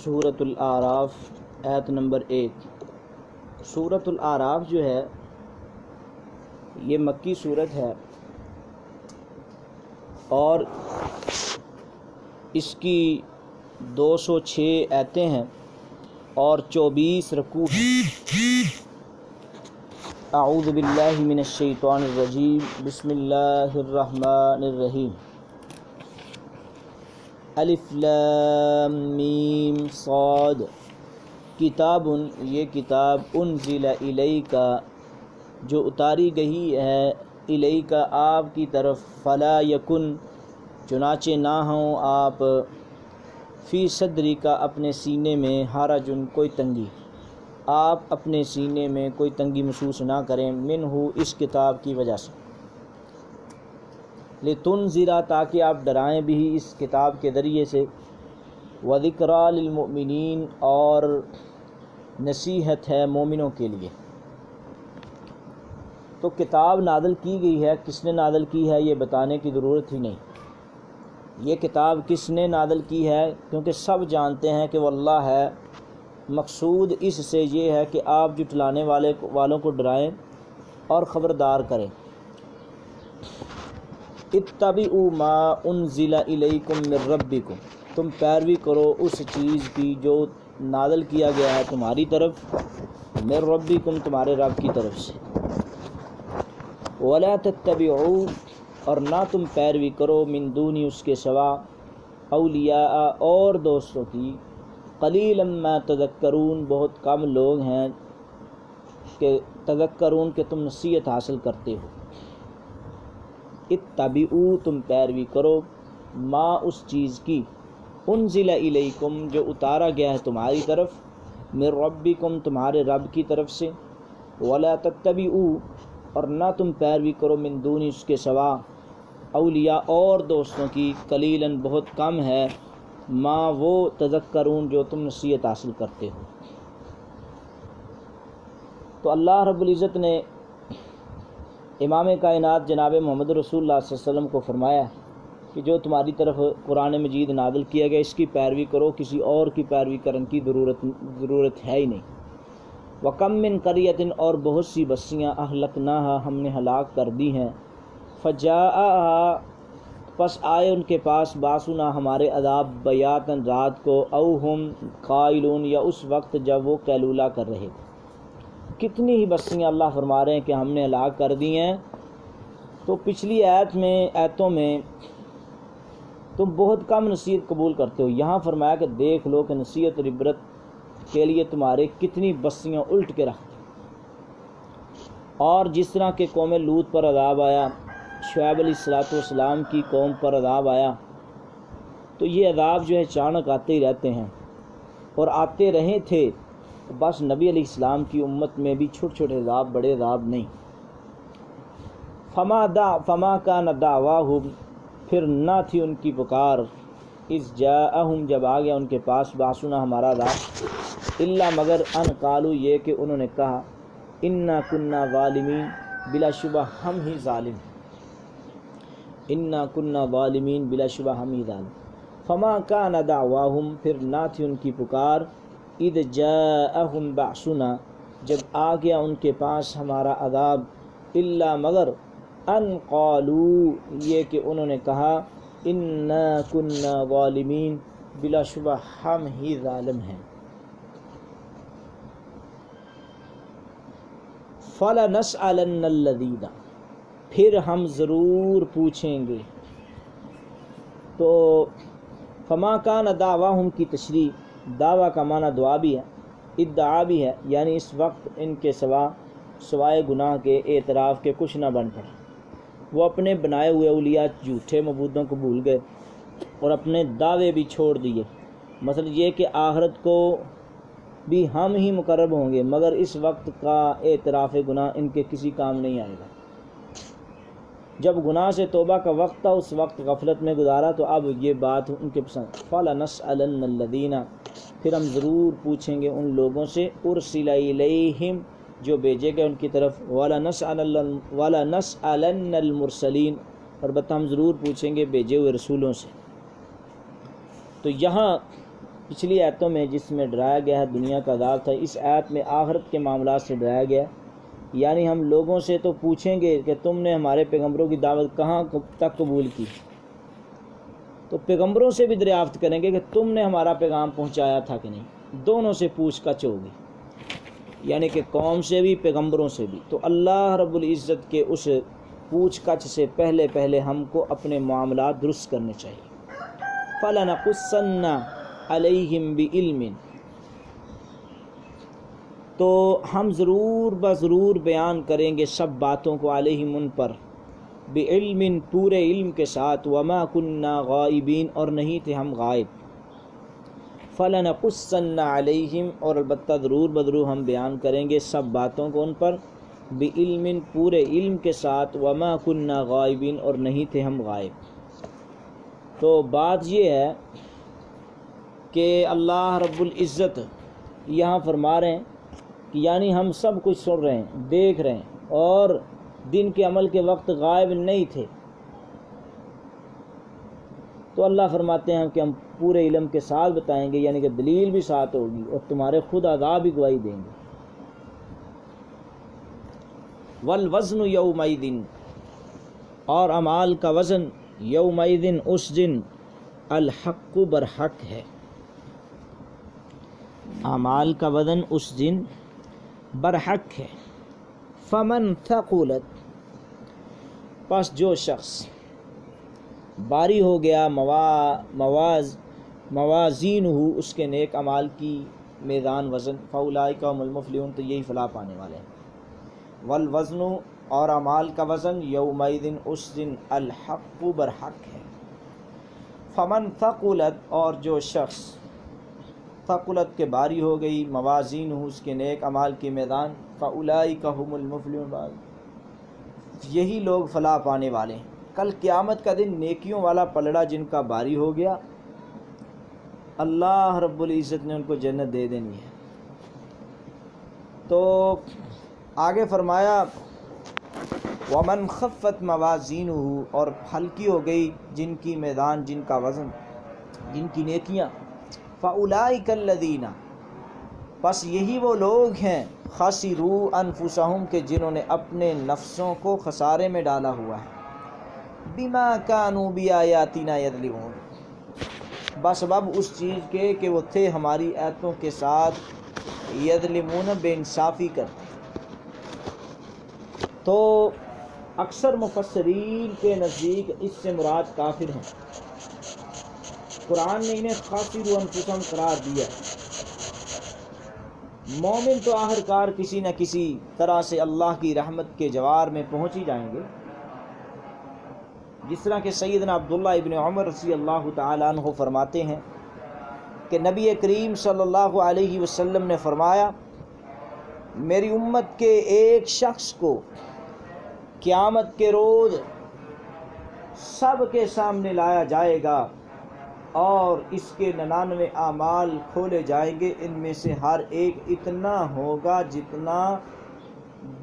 سورۃ الاعراف آیت نمبر 1۔ سورۃ الاعراف جو ہے یہ مکی صورت ہے اور اس کی 206 آیتیں ہیں اور 24 رکوع ہیں۔ اعوذ باللہ من الشیطان الرجیم، بسم اللہ الرحمن الرحیم۔ الف لام میم صاد، کتاب، یہ کتاب انزل الیک، جو اتاری گئی ہے، الیک، آپ کی طرف، فلا یکن، چنانچہ نہ ہوں آپ، فی صدری کا، اپنے سینے میں، حرجن، کوئی تنگی، آپ اپنے سینے میں کوئی تنگی محسوس نہ کریں، منہ، اس کتاب کی وجہ سے، لتنذر، تاکہ آپ ڈرائیں بھی اس کتاب کے ذریعے سے، وذکریٰ للمؤمنین، اور نصیحت ہے مومنوں کے لیے۔ تو کتاب نازل کی گئی ہے، کس نے نازل کی ہے یہ بتانے کی ضرورت ہی نہیں۔ یہ کتاب کس نے نازل کی ہے کیونکہ سب جانتے ہیں کہ وہ اللہ ہے۔ مقصود اس سے یہ ہے کہ آپ جھٹلانے والوں کو ڈرائیں اور خبردار کریں۔ اتبعوا ما انزل الیکم من ربکم، تم پیروی کرو اس چیز کی جو نازل کیا گیا ہے تمہاری طرف، من ربکم، تمہارے رب کی طرف سے، ولا تتبعوا، اور نہ تم پیروی کرو، من دونی، اس کے سوا، اولیاء، اور دوستوں کی، قلیلا ما تذکرون، بہت کم لوگ ہیں کہ تذکرون، کہ تم نصیحت حاصل کرتے ہو۔ اتبعوا، تم پیروی کرو، ما، اس چیز کی، انزل الیکم، جو اتارا گیا ہے تمہاری طرف، من ربکم، تمہارے رب کی طرف سے، ولا تتبعوا، اور نہ تم پیروی کرو، من دونی، اس کے سوا، اولیاء، اور دوستوں کی، قلیلاً، بہت کم ہے، ما، وہ، تذکرون، جو تم نصیحت حاصل کرتے ہو۔ تو اللہ رب العزت نے امام کائنات جناب محمد رسول اللہ صلی اللہ علیہ وسلم کو فرمایا کہ جو تمہاری طرف قرآن مجید نازل کیا گیا اس کی پیروی کرو، کسی اور کی پیروی کرنے کی ضرورت ہے ہی نہیں۔ وَكَم مِّن قَرْيَةٍ، اور بہت سی بستیاں، اہلکناہا، ہم نے ہلاک کر دی ہیں، فجاءہا، پس آئے ان کے پاس، باسنا، ہمارے عذاب، بیاتاً، رات کو، او ہم قائلون، یا اس وقت جب وہ قیلولہ کر رہے تھے۔ کتنی ہی بستیاں اللہ فرما رہے ہیں کہ ہم نے ہلاک کر دی ہیں۔ تو پچھلی آیتوں میں تم بہت کم نصیحت قبول کرتے ہو، یہاں فرمایا کہ دیکھ لو کہ نصیحت اور عبرت کے لیے تمہارے کتنی بستیاں الٹ کے رکھتے۔ اور جس طرح کہ قوم لوط پر عذاب آیا، شعیب علیہ السلام کی قوم پر عذاب آیا، تو یہ عذاب جو ہے اچانک آتے ہی رہتے ہیں اور آتے رہے تھے۔ بس نبی علیہ السلام کی امت میں بھی چھوٹے چھوٹے عذاب، بڑے عذاب نہیں۔ فما کان دعواہم، پھر نہ تھی ان کی پکار، اذ جاءہم، جب آ گیا ان کے پاس، باسنا، ہمارا عذاب، الا، مگر، ان قالوا، یہ کہ انہوں نے کہا، انا کننا ظالمین، بلا شبہ ہم ہی ظالم، انا کننا ظالمین، بلا شبہ ہم ہی ظالم۔ فما کان دعواہم، پھر نہ تھی ان کی پکار، اذ جاءہم باسنا، جب آ گیا ان کے پاس ہمارا عذاب، الا، مگر، ان قالوا، یہ کہ انہوں نے کہا، انا کننا ظالمین، بلا شبہ ہم ہی ظالم ہیں۔ فَلَنَسْأَلَنَّ الَّذِينَ، پھر ہم ضرور پوچھیں گے۔ تو فما کان دعواہم کی تشریح، دعویٰ کا معنی دعا بھی ہے، ادعا بھی ہے، یعنی اس وقت ان کے سوائے گناہ کے، اعتراف کے، کچھ نہ بن پڑا۔ وہ اپنے بنائے ہوئے اولیاء، جھوٹے معبودوں کو بھول گئے اور اپنے دعوے بھی چھوڑ دیے۔ مثلا یہ کہ آخرت کو بھی ہم ہی مقرب ہوں گے، مگر اس وقت کا اعتراف گناہ ان کے کسی کام نہیں آئے گا۔ جب گناہ سے توبہ کا وقت تھا اس وقت غفلت میں گزارا، تو اب یہ بات ان کے پسند۔ فَلَنَسْأَلَنَّ الَّذِينَ، پھر ہم ضرور پوچھیں گے ان لوگوں سے، اُرْسِلَ إِلَيْهِمْ، جو بھیجے گئے ان کی طرف، وَلَنَسْأَلَنَّ الْمُرْسَلِينَ، البتہ ہم ضرور پوچھیں گے بھیجے ہوئے رسولوں سے۔ تو یہاں پچھلی آیتوں میں جس میں ڈرایا گیا ہے دنیا کا عذاب تھا، اس آیت میں آخرت کے معاملات سے ڈرایا گیا، یعنی ہم لوگوں سے تو پوچھیں گے کہ تم نے ہمارے پیغمبروں کی دعوت کہاں تک قبول کی، تو پیغمبروں سے بھی دریافت کریں گے کہ تم نے ہمارا پیغام پہنچایا تھا کہ نہیں، دونوں سے پوچھ گچھ ہوگی، یعنی کہ قوم سے بھی پیغمبروں سے بھی۔ تو اللہ رب العزت کے اس پوچھ گچھ سے پہلے ہم کو اپنے معاملات درست کرنے چاہیے۔ فَلَنَقُصَّنَّ عَلَيْهِمْ بِعِلْمٍ، تو ہم ضرور بیان کریں گے سب باتوں کو، علیہم ان پر، بعلم پورے علم کے ساتھ، وما کننا غائبین اور نہیں تھے ہم غائب، فلنقصن علیہم اور البتہ ضرور ہم بیان کریں گے سب باتوں کو ان پر، بعلم پورے علم کے ساتھ، وما کننا غائبین اور نہیں تھے ہم غائب۔ تو بات یہ ہے کہ اللہ رب العزت یہاں فرما رہے ہیں کہ یعنی ہم سب کچھ سن رہے ہیں، دیکھ رہے ہیں، اور دن کے عمل کے وقت غائب نہیں تھے، تو اللہ فرماتے ہیں کہ ہم پورے علم کے ساتھ بتائیں گے، یعنی کہ دلیل بھی ساتھ ہوگی اور تمہارے خود عذاب بھی گواہی دیں گے۔ والوزن یومئذ، اور اعمال کا وزن، یومئذ اس دن، الحق برحق ہے، اعمال کا وزن اس دن برحق ہے۔ فمن ثقلت، پس جو شخص باری ہو گیا موازین ہو اس کے نیک اعمال کی میزان وزن، فاولئک هم المفلحون، تو یہی فلاح پانے والے ہیں۔ والوزن اور اعمال کا وزن، یومئذ اس دن، الحق برحق ہے۔ فمن ثقلت، اور جو شخص ثقلت کے باری ہو گئی موازین ہو اس کے نیک اعمال کی میدان، فاولئک هم المفلحون، یہی لوگ فلاح پانے والے ہیں۔ کل قیامت کا دن نیکیوں والا پلڑا جن کا باری ہو گیا، اللہ رب العزت نے ان کو جنت دے دینی ہے۔ تو آگے فرمایا ومن خفت موازینہ، اور ہلکی ہو گئی جن کی میدان، جن کا وزن، جن کی نیکیاں، فاولئک الذین، پس یہی وہ لوگ ہیں، خسروا انفسہم، کہ جنہوں نے اپنے نفسوں کو خسارے میں ڈالا ہوا ہے، بما کانوا بآیاتنا یظلمون، بسبب اس چیز کے کہ وہ تھے ہماری آیتوں کے ساتھ یظلمون، بے انصافی کرتے۔ تو اکثر مفسرین کے نزدیک اس سے مراد کافر ہیں، قرآن نے انہیں خاسروا انفسہم قرار دیا۔ مومن تو آخرکار کسی نہ کسی طرح سے اللہ کی رحمت کے جوار میں پہنچ ہی جائیں گے، جس طرح کہ سیدنا عبداللہ ابن عمر رضی اللہ تعالیٰ عنہ فرماتے ہیں کہ نبی کریم صلی اللہ علیہ وسلم نے فرمایا، میری امت کے ایک شخص کو قیامت کے روز سب کے سامنے لایا جائے گا اور اس کے 99 اعمال کھولے جائیں گے، ان میں سے ہر ایک اتنا ہوگا جتنا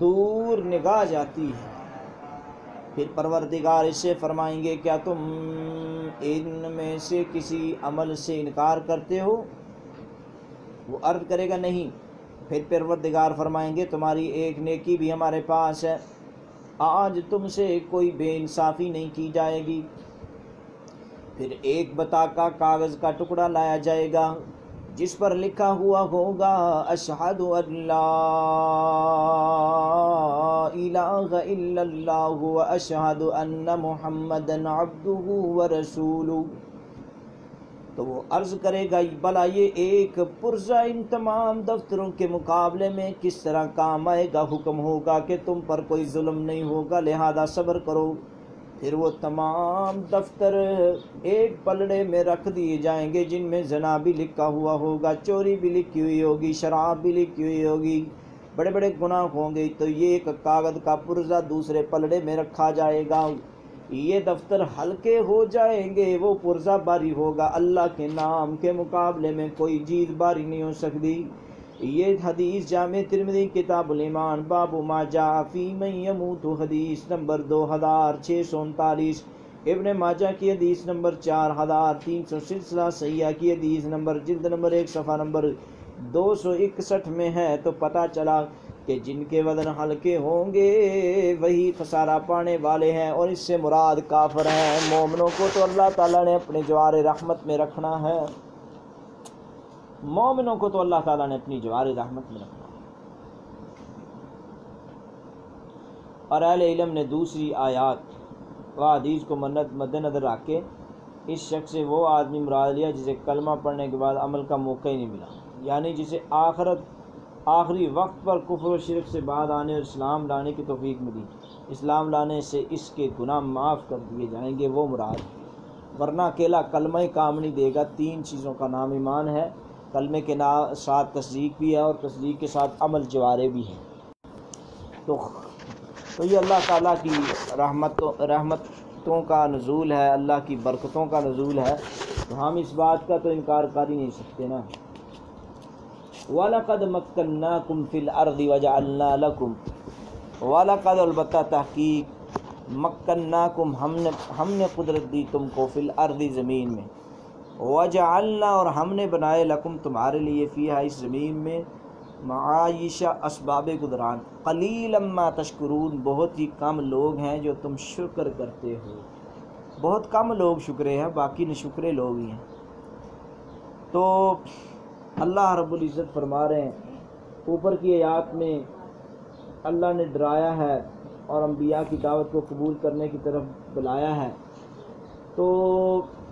دور نگاہ جاتی ہے۔ پھر پروردگار اسے فرمائیں گے، کیا تم ان میں سے کسی عمل سے انکار کرتے ہو؟ وہ عرض کرے گا نہیں۔ پھر پروردگار فرمائیں گے، تمہاری ایک نیکی بھی ہمارے پاس ہے، آج تم سے کوئی بے انصافی نہیں کی جائے گی۔ پھر ایک بتا کا کاغذ کا ٹکڑا لایا جائے گا جس پر لکھا ہوا ہوگا، اشہد ان لا الہ الا اللہ واشہد ان محمدا عبدہ ورسولہ۔ تو وہ عرض کرے گا، بھلا یہ ایک پرزہ ان تمام دفتروں کے مقابلے میں کس طرح کام آئے گا؟ حکم ہوگا کہ تم پر کوئی ظلم نہیں ہوگا، لہذا صبر کرو۔ پھر وہ تمام دفتر ایک پلڑے میں رکھ دیے جائیں گے جن میں زنا بھی لکھا ہوا ہوگا، چوری بھی لکھی ہوئی ہوگی، شراب بھی لکھی ہوئی ہوگی، بڑے بڑے گناہ ہوں گے۔ تو یہ ایک کاغذ کا پرزہ دوسرے پلڑے میں رکھا جائے گا، یہ دفتر ہلکے ہو جائیں گے، وہ پرزہ باری ہوگا۔ اللہ کے نام کے مقابلے میں کوئی چیز باری نہیں ہو سکتی۔ یہ حدیث جامع ترمذی کتاب الایمان باب ما جاء فی من یموت، حدیث نمبر 2639۔ ابن ماجہ کی حدیث نمبر 4300 سلسلہ صحیحہ کی حدیث نمبر جلد نمبر 1 صفحہ نمبر 261 میں ہے، تو پتہ چلا کہ جن کے وزن ہلکے ہوں گے وہی خسارہ پانے والے ہیں، اور اس سے مراد کافر ہیں۔ مومنوں کو تو اللہ تعالیٰ نے اپنے جوار رحمت میں رکھنا ہے، مومنوں کو تو اللہ تعالیٰ نے اپنی جوار رحمت میں رکھنا ہے۔ اور اہل علم نے دوسری آیات و حدیث کو مد نظر رکھ کے اس شخص سے وہ آدمی مراد لیا جسے کلمہ پڑھنے کے بعد عمل کا موقع ہی نہیں ملا، یعنی جسے آخری وقت پر کفر و شرک سے بعد آنے اور اسلام لانے کی توفیق ملی، اسلام لانے سے اس کے گناہ معاف کر دیے جائیں گے، وہ مراد۔ ورنہ اکیلا کلمہ ہی کام نہیں دے گا، 3 چیزوں کا نام ایمان ہے، کلمے کے ساتھ تصدیق بھی ہے، اور تصدیق کے ساتھ عمل جوارے بھی ہیں۔ تو یہ اللہ تعالیٰ کی رحمتوں کا نزول ہے، اللہ کی برکتوں کا نزول ہے، تو ہم اس بات کا تو انکار کر ہی نہیں سکتے نا۔ وَلَقَدْ مَكَّنَّاكُمْ فِي الْأَرْضِ وَجَعَلْنَا لَكُمْ، وَلَقَدْ البتہ تحقیق، مَكَّنَّاكُمْ ہم نے قدرت دی تم کو، فی الارض زمین میں، وَجَعَلْنَا اور ہم نے بنائے، لکم تمہارے لیے، فیہا اس زمین میں، معایشہ اسباب گزران، قلیلا ما تشکرون بہت ہی کم لوگ ہیں جو تم شکر کرتے ہو، بہت کم لوگ شکرے ہیں، باقی نشکرے لوگ ہی ہیں۔ تو اللہ رب العزت فرما رہے ہیں، اوپر کی آیات میں اللہ نے ڈرایا ہے اور انبیاء کی دعوت کو قبول کرنے کی طرف بلایا ہے، تو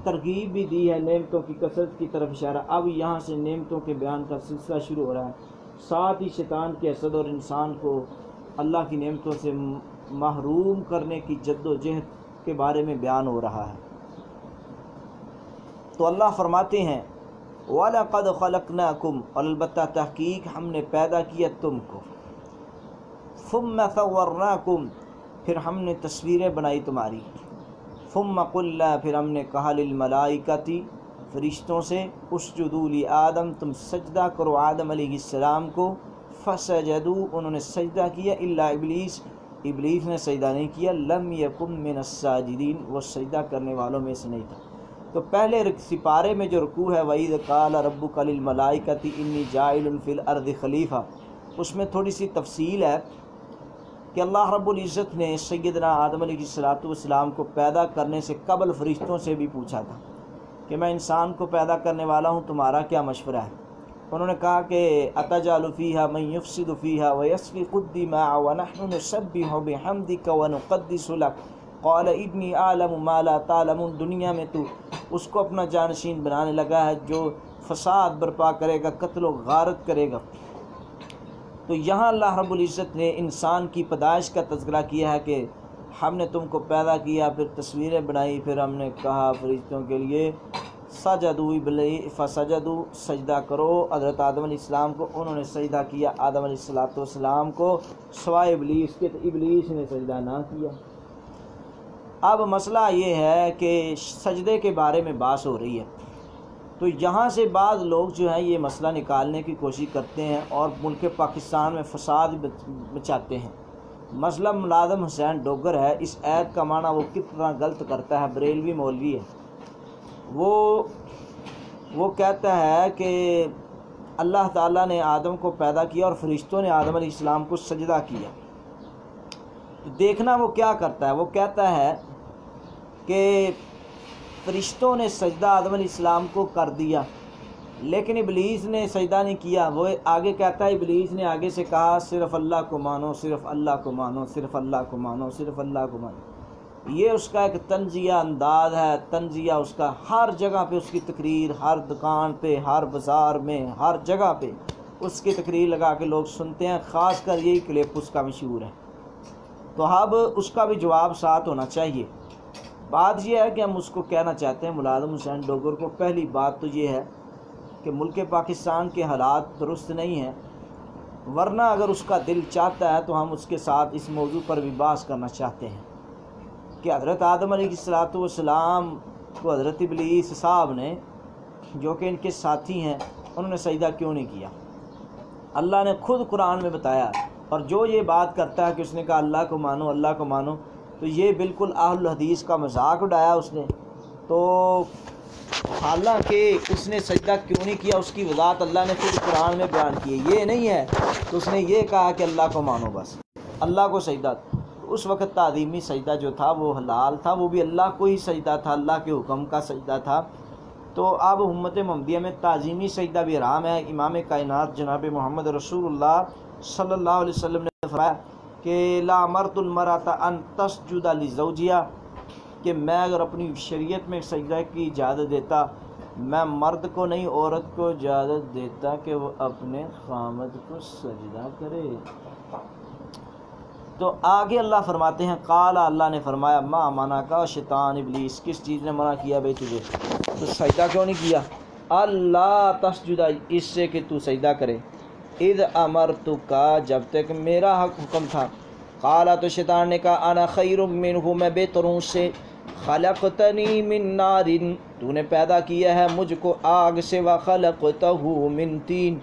ترغیب بھی دی ہے، نعمتوں کی کثرت کی طرف اشارہ۔ اب یہاں سے نعمتوں کے بیان کا سلسلہ شروع ہو رہا ہے، ساتھ ہی شیطان کے حسد اور انسان کو اللہ کی نعمتوں سے محروم کرنے کی جد و جہد کے بارے میں بیان ہو رہا ہے۔ تو اللہ فرماتے ہیں وَلَقَدْ خَلَقْنَاكُمْ، اور البتہ تحقیق ہم نے پیدا کیا تم کو، ثُمَّ صَوَّرْنَاكُمْ پھر ہم نے تصویریں بنائی تمہاری، ثُمَّ قُلْنَا پھر ہم نے کہا لِلْمَلَائِكَةِ فرشتوں سے، اسجدوا لآدم تم سجدہ کرو آدم علیہ السلام کو، فسجدوا انہوں نے سجدہ کیا، الا ابلیس ابلیس نے سجدہ نہیں کیا، لم یکن من الساجدین وہ سجدہ کرنے والوں میں سے نہیں تھا۔ تو پہلے سپارے میں جو رکوع ہے وَإِذْ قَالَ رَبُّكَ لِلْمَلَائِكَةِ إِنِّي جَاعِلٌ فِي الْأَرْضِ خلیفہ، اس میں تھوڑی سی تفصیل ہے کہ اللہ رب العزت نے سیدنا آدم علیہ السلام کو پیدا کرنے سے قبل فرشتوں سے بھی پوچھا تھا کہ میں انسان کو پیدا کرنے والا ہوں، تمہارا کیا مشورہ ہے؟ انہوں نے کہا کہ أَتَجْعَلُ فِيهَا مَن يُفْسِدُ فِيهَا وَيَسْفِكُ الدِّمَاءَ وَنَحْنُ نُسَبِّحُ بِحَمْدِكَ وَنُقَدِّسُ لَكَ قَالَ إِنِّي أَعْلَمُ مَا لَا تَعْلَمُونَ۔ دنیا میں تو اس کو اپنا جانشین بنانے لگا ہے جو فساد برپا کرے گا، قتل و غارت کرے گا۔ تو یہاں اللہ رب العزت نے انسان کی پیدائش کا تذکرہ کیا ہے کہ ہم نے تم کو پیدا کیا، پھر تصویریں بنائی، پھر ہم نے کہا فرشتوں کے لیے سجدوا فسجدوا سجدہ کرو حضرت آدم علیہ السلام کو، انہوں نے سجدہ کیا آدم علیہ السلام کو سوائے ابلیس کے، تو ابلیس نے سجدہ نہ کیا۔ اب مسئلہ یہ ہے کہ سجدے کے بارے میں بحث ہو رہی ہے، تو یہاں سے بعض لوگ جو ہیں یہ مسئلہ نکالنے کی کوشش کرتے ہیں اور ملک پاکستان میں فساد مچاتے ہیں۔ مسئلہ ملازم حسین ڈوگر ہے، اس عید کا معنی وہ کتنا غلط کرتا ہے، بریلوی مولوی ہے، وہ کہتا ہے کہ اللہ تعالیٰ نے آدم کو پیدا کیا اور فرشتوں نے آدم علیہ السلام کو سجدہ کیا۔ تو دیکھنا وہ کیا کرتا ہے، وہ کہتا ہے کہ فرشتوں نے سجدہ آدم علیہ السلام کو کر دیا لیکن ابلیس نے سجدہ نہیں کیا۔ وہ آگے کہتا ہے ابلیس نے آگے سے کہا صرف اللہ کو مانو، صرف اللہ کو مانو، صرف اللہ کو مانو، صرف اللہ کو مانو۔ یہ اس کا ایک تنزیہ انداز ہے، تنزیہ اس کا ہر جگہ پہ، اس کی تقریر ہر دکان پہ، ہر بازار میں، ہر جگہ پہ اس کی تقریر لگا کے لوگ سنتے ہیں، خاص کر یہی کلپ اس کا مشہور ہے۔ تو اب اس کا بھی جواب ساتھ ہونا چاہیے۔ بات یہ ہے کہ ہم اس کو کہنا چاہتے ہیں ملازم حسین ڈوگر کو، پہلی بات تو یہ ہے کہ ملک پاکستان کے حالات درست نہیں ہیں، ورنہ اگر اس کا دل چاہتا ہے تو ہم اس کے ساتھ اس موضوع پر بھی بحث کرنا چاہتے ہیں کہ حضرت آدم علیہ السلام کو حضرت ابلیس صاحب نے، جو کہ ان کے ساتھی ہیں، انہوں نے سجدہ کیوں نہیں کیا؟ اللہ نے خود قرآن میں بتایا، اور جو یہ بات کرتا ہے کہ اس نے کہا اللہ کو مانو، اللہ کو مانو، تو یہ بالکل اہل الحدیث کا مذاق اڑایا اس نے۔ تو حالانکہ اس نے سجدہ کیوں نہیں کیا اس کی وضاحت اللہ نے پھر قرآن میں بیان کی ہے۔ یہ نہیں ہے تو اس نے یہ کہا کہ اللہ کو مانو، بس اللہ کو سجدہ۔ اس وقت تعظیمی سجدہ جو تھا وہ حلال تھا، وہ بھی اللہ کو ہی سجدہ تھا، اللہ کے حکم کا سجدہ تھا۔ تو اب امت محمدیہ میں تعظیمی سجدہ بھی حرام ہے۔ امام کائنات جناب محمد رسول اللہ صلی اللہ علیہ وسلم نے فرمایا کہ لا امرت المرأۃ ان تسجد لزوجها، کہ میں اگر اپنی شریعت میں سجدہ کی اجازت دیتا، میں مرد کو نہیں عورت کو اجازت دیتا کہ وہ اپنے خامد کو سجدہ کرے۔ تو آگے اللہ فرماتے ہیں قال، اللہ نے فرمایا ما منع کا شیطان ابلیس، کس چیز نے منع کیا بھائی تجھے، تو سجدہ کیوں نہیں کیا؟ اللہ تسجد، اس سے کہ تو سجدہ کرے، اذ امرتک، جب تک میرا حکم تھا۔ قال، تو شیطان نے کہا انا خیر منہ، میں بہتر ہوں اس سے، خلقتنی من نار، تو نے پیدا کیا ہے مجھ کو آگ سے، وخلقتہ من طین،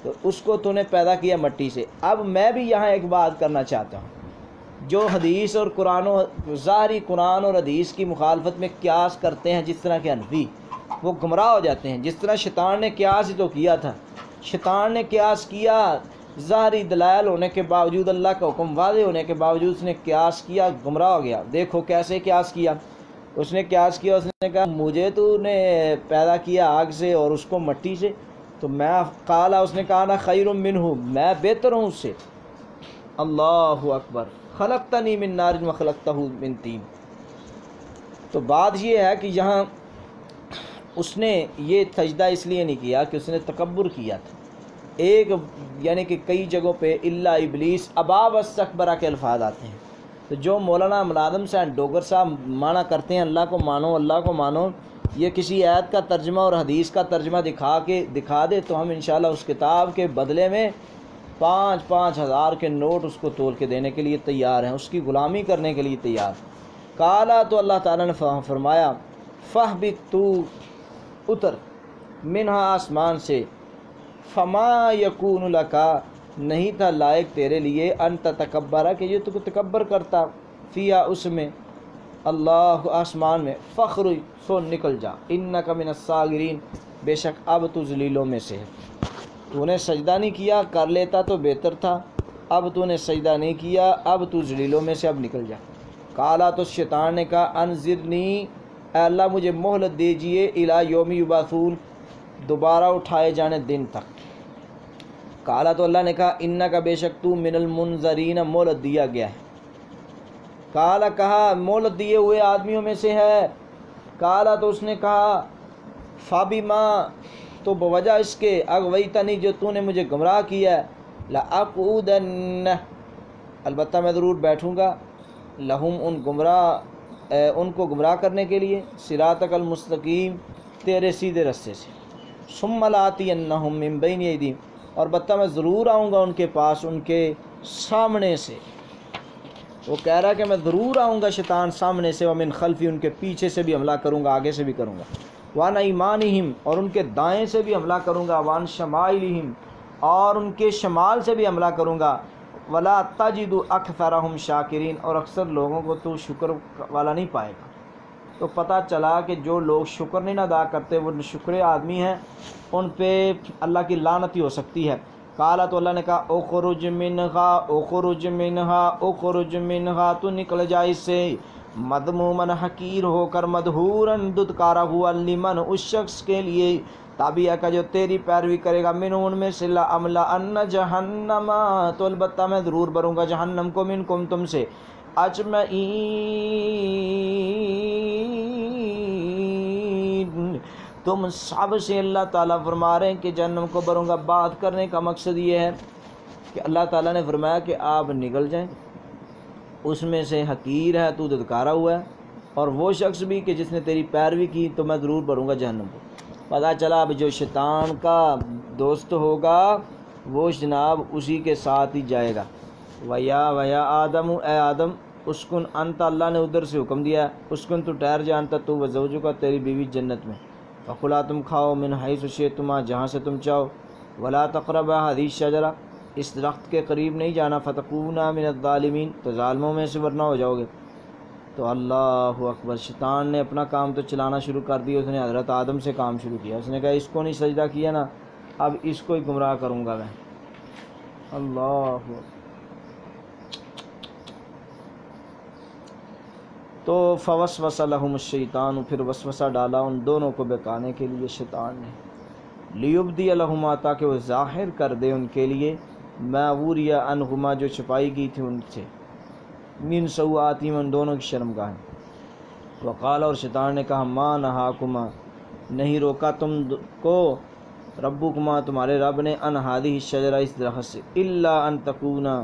تو اس کو تو نے پیدا کیا مٹی سے۔ اب میں بھی یہاں ایک بات کرنا چاہتا ہوں، جو حدیث اور قرآن و ظاہری قرآن اور حدیث کی مخالفت میں قیاس کرتے ہیں جس طرح کے حنفی، وہ گمراہ ہو جاتے ہیں۔ جس طرح شیطان نے قیاس ہی تو کیا تھا، شیطان نے قیاس کیا، ظاہری دلائل ہونے کے باوجود، اللہ کا حکم واضح ہونے کے باوجود اس نے قیاس کیا، گمراہ ہو گیا۔ دیکھو کیسے قیاس کیا، اس نے قیاس کیا، اس نے کہا مجھے تو نے پیدا کیا آگ سے اور اس کو مٹی سے، تو میں قالا، اس نے کہا نا خیر منہ، میں بہتر ہوں اس سے۔ اللہ اکبر، خلقتنی من نار وخلقتہ من طین۔ تو بات یہ ہے کہ یہاں اس نے یہ سجدہ اس لیے نہیں کیا کہ اس نے تکبر کیا تھا، ایک یعنی کہ کئی جگہوں پہ الا ابلیس ابا واستکبر کے الفاظ آتے ہیں۔ تو جو مولانا ملازم صاحب ڈوگر صاحب مانا کرتے ہیں اللہ کو مانو، اللہ کو مانو، یہ کسی آیت کا ترجمہ اور حدیث کا ترجمہ دکھا دے تو ہم انشاءاللہ اس کتاب کے بدلے میں 5,000 کے نوٹ اس کو تول کے دینے کے لیے تیار ہیں، اس کی غلامی کرنے کے لیے تیار۔ کالا، تو اللہ تعالیٰ نے فرمایا فاہبط، تو اتر، منہا، آسمان سے، فما یکون لکا، نہیں تھا لائق تیرے لیے، ان تتکبر، کہ یہ تو تکبر کرتا، فیا، اس میں، اللہ، آسمان میں، فخر، سو نکل جا، انک من الصاغرین، بے شک اب تو ذلیلوں میں سے ہے۔ تو نے سجدہ نہیں کیا، کر لیتا تو بہتر تھا، اب تو نے سجدہ نہیں کیا، اب تو ذلیلوں میں سے اب نکل جا۔ کالا، تو شیطان نے کہا انظرنی، اے اللہ مجھے مہلت دیجئے، الی یوم یبعثون، دوبارہ اٹھائے جانے دن تک۔ کالا، تو اللہ نے کہا انک، بے شک تو، من المنظرین، مہلت دیا گیا ہے۔ کالا، کہا مہلت دیے ہوئے آدمیوں میں سے ہے۔ کالا، تو اس نے کہا فبما، تو بوجہ اس کے، اغویتنی، جو تو نے مجھے گمراہ کیا ہے، لاقعدن، البتہ میں ضرور بیٹھوں گا، لہم، ان کو گمراہ کرنے کے لیے، صراطک المستقیم، تیرے سیدھے رستے سے، ثم لآتینہم من بین ایدیہم، اور البتہ میں ضرور آؤں گا ان کے پاس، ان کے سامنے سے۔ وہ کہہ رہا کہ میں ضرور آؤں گا شیطان سامنے سے، ومن خلفی، ان کے پیچھے سے بھی حملہ کروں گا، آگے سے بھی کروں گا، وعن ایمانہم، اور ان کے دائیں سے بھی حملہ کروں گا، وعن شمائلہم، اور ان کے شمال سے بھی حملہ کروں گا، ولا تجد اکثرہم شاکرین، اور اکثر لوگوں کو تو شکر والا نہیں پائے گا۔ تو پتہ چلا کہ جو لوگ شکر نہیں ادا کرتے وہ شکر آدمی ہیں، ان پہ اللہ کی لعنت ہی ہو سکتی ہے۔ کالا، تو اللہ نے کہا اخرج منہا، اخرج منہا، اخرج منہا، تو نکل جائے اس سے، مذمومن، حقیر ہو کر، مدحورن، ددکارا ہوا، لمن، اس شخص کے لیے، تابعہ کا جو تیری پیروی کرے گا، من، ان میں سے، لأملأن جہنم، تو البتہ میں ضرور بھروں گا جہنم کو، منکم، تم سے، اجمعین، تم سب سے۔ اللہ تعالیٰ فرما رہے ہیں کہ جہنم کو بھروں گا۔ بات کرنے کا مقصد یہ ہے کہ اللہ تعالیٰ نے فرمایا کہ آپ نکل جائیں، اس میں سے حقیر ہے، تو دھتکارا ہوا ہے، اور وہ شخص بھی کہ جس نے تیری پیروی کی، تو میں ضرور بھروں گا جہنم کو۔ پتہ چلا اب جو شیطان کا دوست ہوگا وہ جناب اسی کے ساتھ ہی جائے گا۔ ویا آدم، اے آدم، اسکن انت، اللہ نے ادھر سے حکم دیا، اسکن، تو ٹھہر جا، انت، تو، وزوجک، تیری بیوی، جنت میں، فکلا، تم کھاؤ، من حیث شئتما، جہاں سے تم چاہو، ولا تقربا ہذہ الشجرہ، اس درخت کے قریب نہیں جانا، فتکونا من الظالمین، تو ظالموں میں سے ورنہ ہو جاؤ گے۔ تو اللہ اکبر، شیطان نے اپنا کام تو چلانا شروع کر دیا، اس نے حضرت آدم سے کام شروع کیا، اس نے کہا اس کو نہیں سجدہ کیا نا، اب اس کو ہی گمراہ کروں گا میں۔ اللہ اکبر۔ تو فوسوس لہم الشیطان، پھر وسوسہ ڈالا ان دونوں کو بہکانے کے لیے شیطان نے، لیبدی لہما، تاکہ وہ ظاہر کر دے ان کے لیے، ما وری عنہما، جو چھپائی گئی تھی ان سے، من سوآتہما، ان دونوں کی شرمگاہیں۔ وقال، اور شیطان نے کہا، ما نہاکما، نہیں روکا تم کو، ربکما، تمہارے رب نے، ان ہذہ الشجرہ، اس درخت سے، الا ان تکونا،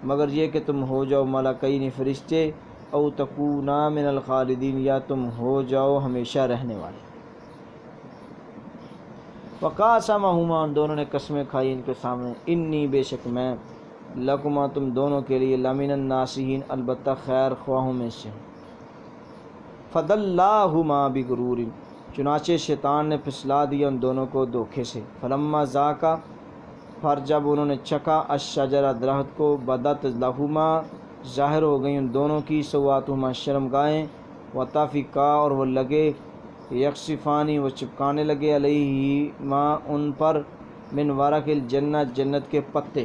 مگر یہ کہ تم ہو جاؤ ملکین، فرشتے، او تکونا من الخالدین، یا تم ہو جاؤ ہمیشہ رہنے والے۔ وقاسمہما، ان دونوں نے قسمیں کھائی ان کے سامنے، انی، بے شک میں، لکما، تم دونوں کے لیے، لمن الناصحین، البتہ خیر خواہوں میں سے ہوں۔ فدلاہما بغرور، چنانچہ شیطان نے پھسلا دیا ان دونوں کو دھوکے سے، فلما ذاقا، پھر جب انہوں نے چکھا، الشجرہ، درخت کو، بدت لہما، ظاہر ہو گئی ان دونوں کی، سوآتہما، شرمگاہیں، وطفقا، اور وہ لگے، یکسفانی، وہ چپکانے لگے، علیہما، ان پر، من ورق الجنہ، جنت کے پتے،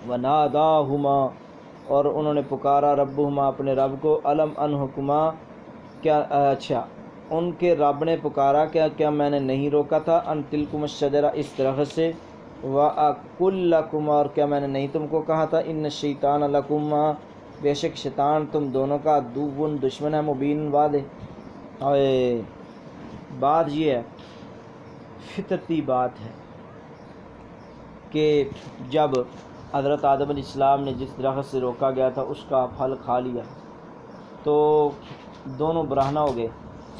وناداہما، اور انہوں نے پکارا، ربہما، اپنے رب کو، الم انہکما، کیا، اچھا، ان کے رب نے پکارا، کیا میں نے نہیں روکا تھا، ان تلکم الشجرہ، اس درخت سے، وَأَقُلْ لَكُمَا، اور کیا میں نے نہیں تم کو کہا تھا، ان الشیطان لکما، بے شک شیطان تم دونوں کا، عدو، دشمن ہے، مبین، واضح۔ اور بات یہ ہے، فطرتی بات ہے کہ جب حضرت آدم علیہ السلام نے جس درخت سے روکا گیا تھا اس کا پھل کھا لیا تو دونوں برہنہ ہو گئے۔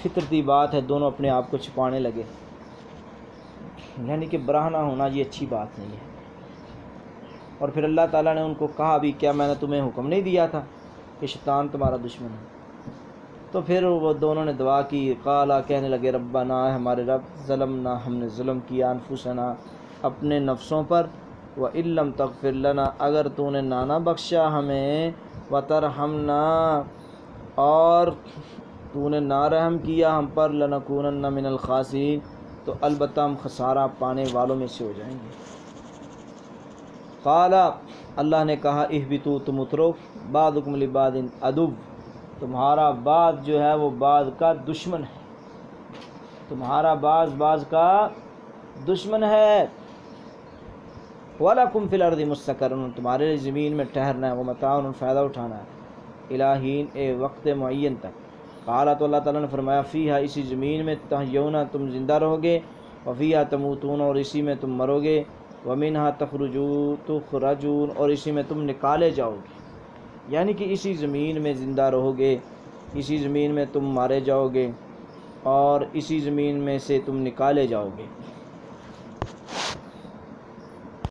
فطرتی بات ہے، دونوں اپنے آپ کو چھپانے لگے، یعنی کہ برہنہ ہونا یہ اچھی بات نہیں ہے۔ اور پھر اللہ تعالیٰ نے ان کو کہا بھی، کیا میں نے تمہیں حکم نہیں دیا تھا کہ شیطان تمہارا دشمن ہے؟ تو پھر وہ دونوں نے دعا کی، قالا، کہنے لگے، ربنا، ہمارے رب، ظلمنا، ہم نے ظلم کیا، انفسنا، اپنے نفسوں پر، وَإِن لَّمْ تَغْفِرْ لَنَا، اگر تو نے نہ بخشا ہمیں، وَتَرْحَمْنَا، اور تو نے نہ رحم کیا ہم پر، لَنَكُونَنَّ مِنَ الْخَاسِرِينَ، تو البتہ ہم خسارہ پانے والوں میں سے ہو جائیں گے۔ قال، اللہ نے کہا، اہبطوا، تم اترو، بعضکم لبعض عدو، تمہارا بعض جو ہے وہ بعض کا دشمن ہے، تمہارا بعض کا دشمن ہے۔ وَلَكُمْ فِي الْأَرْضِ مُسْتَقَرٌّ، تمہارے لیے زمین میں ٹھہرنا ہے، وَمَتَاعٌ، فائدہ اٹھانا ہے، إِلَىٰ حِینٍ، وقت معین تک۔ قال، تو اللہ تعالیٰ نے فرمایا، فیہا، اسی زمین میں، تحیون، تم زندہ رہو گے، وفیہا تموتون، اور اسی میں تم مرو گے، ومنہا تخرجون، اور اسی میں تم نکالے جاؤ گے، یعنی کہ اسی زمین میں زندہ رہو گے، اسی زمین میں تم مارے جاؤ گے، اور اسی زمین میں سے تم نکالے جاؤ گے۔